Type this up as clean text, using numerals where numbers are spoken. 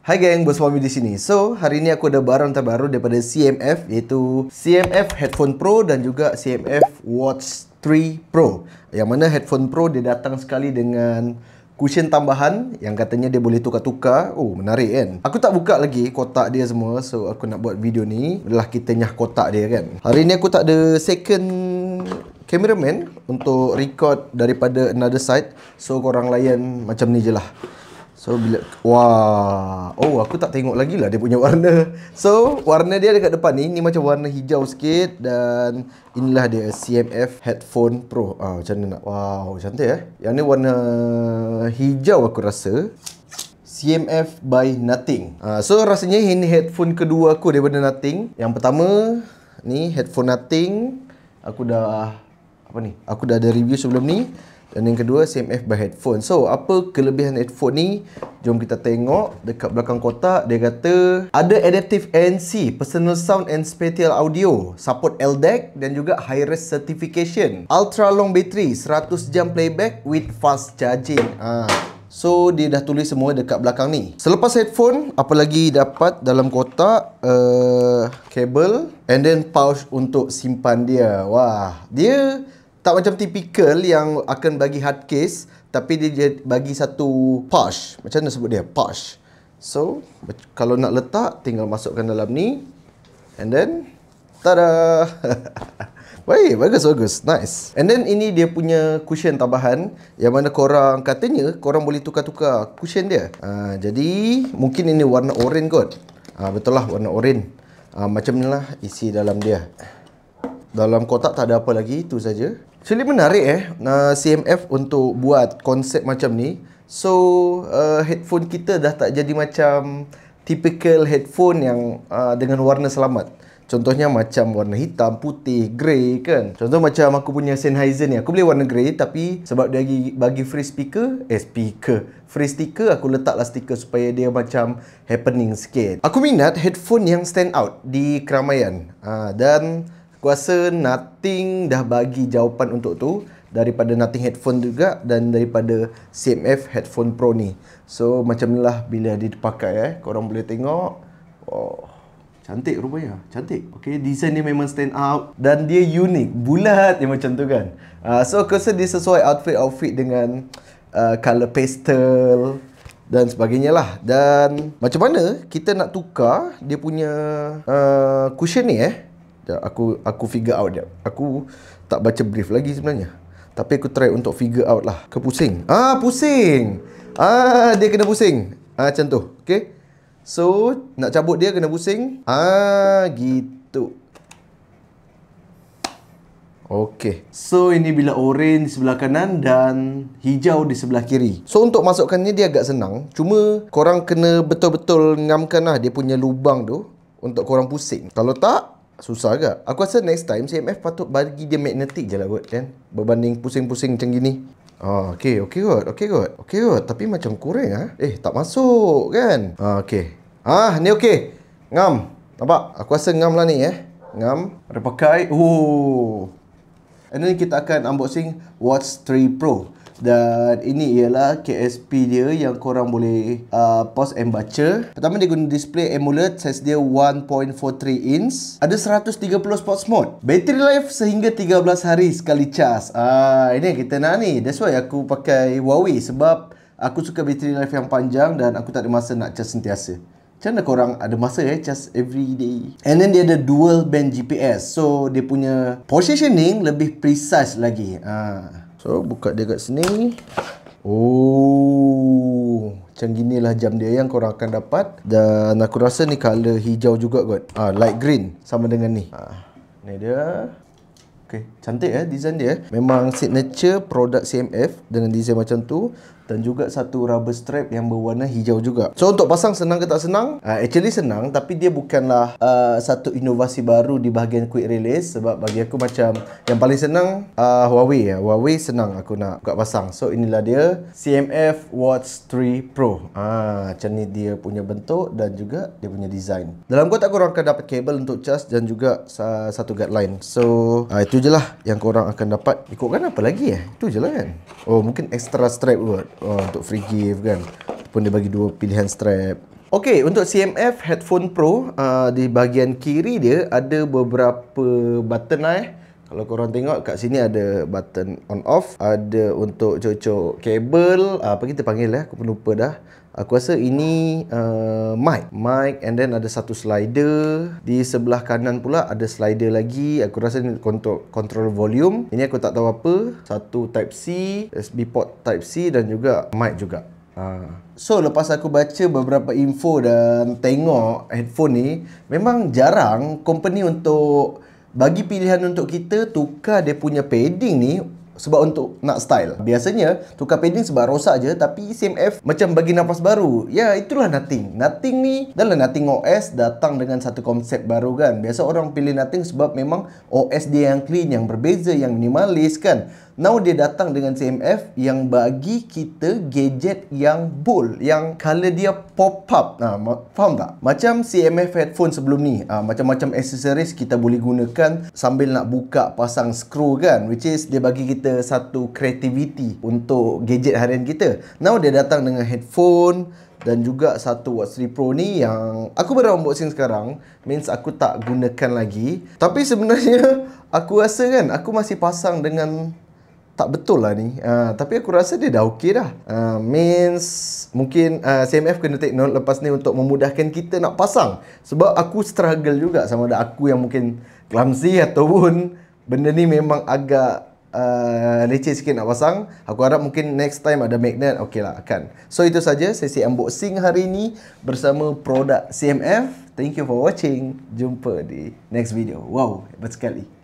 Hai geng, Bos Wami di sini. So, hari ini aku ada barang terbaru daripada CMF, iaitu CMF Headphone Pro dan juga CMF Watch 3 Pro. Yang mana Headphone Pro dia datang sekali dengan cushion tambahan yang katanya dia boleh tukar-tukar. Oh, menarik kan? Aku tak buka lagi kotak dia semua, so aku nak buat video ni adalah kita nyah kotak dia kan. Hari ni aku tak ada second cameraman untuk record daripada another side. So, korang layan macam ni je lah. So bila wah, oh aku tak tengok lagi lah dia punya warna. So warna dia dekat depan ni macam warna hijau sikit. Dan inilah dia CMF Headphone Pro. Macam mana nak, wow cantik Yang ni warna hijau aku rasa. CMF by Nothing. So rasanya ini headphone kedua aku daripada Nothing. Yang pertama ni headphone Nothing, aku dah ada review sebelum ni. Dan yang kedua CMF by Headphone. So apa kelebihan headphone ni? Jom kita tengok. Dekat belakang kotak dia kata ada Adaptive ANC, Personal Sound and Spatial Audio, support LDAC dan juga high res certification, ultra long battery, 100 jam playback with fast charging. So dia dah tulis semua dekat belakang ni. Selepas headphone, apa lagi dapat dalam kotak? Kabel and then pouch untuk simpan dia. Wah, dia tak macam typical yang akan bagi hard case, tapi dia bagi satu pouch. Macam mana sebut dia? Pouch. So, kalau nak letak, tinggal masukkan dalam ni. And then, tada! Baik, bagus. Nice. And then, ini dia punya cushion tambahan. Yang mana katanya, korang boleh tukar-tukar cushion dia. Jadi, mungkin ini warna oren kot. Betul lah, warna oren. Macam ni lah isi dalam dia. Dalam kotak tak ada apa lagi, itu saja. Actually menarik CMF untuk buat konsep macam ni. So headphone kita dah tak jadi macam typical headphone yang dengan warna selamat. Contohnya macam warna hitam, putih, grey kan. Contoh macam aku punya Sennheiser ni, aku boleh warna grey, tapi sebab dia bagi free free sticker, aku letaklah stiker supaya dia macam happening sikit. Aku minat headphone yang stand out di keramaian. Dan aku rasa Nothing dah bagi jawapan untuk tu, daripada Nothing Headphone juga dan daripada CMF Headphone Pro ni. So macam ni lah bila dia dipakai korang boleh tengok. Oh, cantik rupanya, cantik. Okay, design dia memang stand out dan dia unik, bulat dia macam tu kan. So aku rasa dia sesuai outfit dengan color pastel dan sebagainya lah. Dan macam mana kita nak tukar dia punya cushion ni Aku figure out dia. Aku tak baca brief lagi sebenarnya, tapi aku try untuk figure out lah. Pusing. Pusing. Dia kena pusing. Macam tu. Okay. So nak cabut dia kena pusing. Gitu. Okay. So ini bila orange di sebelah kanan dan hijau di sebelah kiri. So untuk masukkannya dia agak senang. Cuma korang kena betul-betul ngamkan lah dia punya lubang tu untuk korang pusing. Kalau tak, susah agak. Aku rasa next time CMF patut bagi dia magnetic je lah kot kan, berbanding pusing-pusing macam gini. Okay kot. Tapi macam kurang tak masuk kan. Okay. Ni okay. Ngam. Nampak? Aku rasa ngam lah ni ngam. Ada pakai. And then kita akan unboxing Watch 3 Pro. Dan ini ialah KSP dia yang korang boleh pause and baca. Pertama dia guna display AMOLED, size dia 1.43 inch. Ada 130 sports mode. Battery life sehingga 13 hari sekali cas. Ini yang kita nak ni. That's why aku pakai Huawei, sebab aku suka battery life yang panjang dan aku tak ada masa nak cas sentiasa. Macam mana korang ada masa cas every day? And then dia ada dual band GPS. So dia punya positioning lebih precise lagi. So buka dia kat sini. Macam ginilah jam dia yang korang akan dapat. Dan aku rasa ni color hijau juga kot. Light green sama dengan ni. Ni dia. Okay, cantik design dia. Memang signature produk CMF dengan design macam tu. Dan juga satu rubber strap yang berwarna hijau juga. So untuk pasang senang ke tak senang? Actually senang, tapi dia bukanlah satu inovasi baru di bahagian quick release. Sebab bagi aku macam yang paling senang Huawei. Huawei senang aku nak buka pasang. So inilah dia CMF Watch 3 Pro. Macam ni dia punya bentuk dan juga dia punya design. Dalam kotak korang akan dapat kabel untuk charge dan juga satu guideline. So itu je lah yang korang akan dapat. Ikutkan apa lagi Itu je lah kan. Mungkin extra strap kot. Untuk free gift kan. Pun dia bagi dua pilihan strap. Okey, untuk CMF Headphone Pro, di bahagian kiri dia ada beberapa button lah. Kalau korang tengok kat sini ada button on off, ada untuk cocok kabel, apa kita panggil aku pun lupa dah. Aku rasa ini mic and then ada satu slider. Di sebelah kanan pula ada slider lagi. Aku rasa ni control volume. Ini aku tak tahu apa. Satu type C, USB port type C dan juga mic juga. So lepas aku baca beberapa info dan tengok headphone ni, memang jarang company untuk bagi pilihan untuk kita tukar dia punya padding ni sebab untuk nak style. Biasanya tukar padding sebab rosak je, tapi CMF macam bagi nafas baru. Ya, itulah Nothing. Nothing ni dalam Nothing OS datang dengan satu konsep baru kan. Biasa orang pilih Nothing sebab memang OS dia yang clean, yang berbeza, yang minimalis kan. Now dia datang dengan CMF yang bagi kita gadget yang bold, yang color dia pop up. Faham tak? Macam CMF headphone sebelum ni, macam-macam aksesoris kita boleh gunakan sambil nak buka pasang skru kan, which is dia bagi kita satu creativity untuk gadget harian kita. Now dia datang dengan headphone dan juga satu Watch 3 Pro ni yang aku baru unboxing sekarang, means aku tak gunakan lagi. Tapi sebenarnya aku rasa kan aku masih pasang dengan tak betul lah ni, tapi aku rasa dia dah okey dah. Means mungkin CMF kena take note lepas ni untuk memudahkan kita nak pasang. Sebab aku struggle juga sama ada aku yang mungkin clumsy ataupun benda ni memang agak leceh sikit nak pasang. Aku harap mungkin next time ada magnet, okey lah kan. So itu saja sesi unboxing hari ni bersama produk CMF. Thank you for watching. Jumpa di next video. Wow, hebat sekali.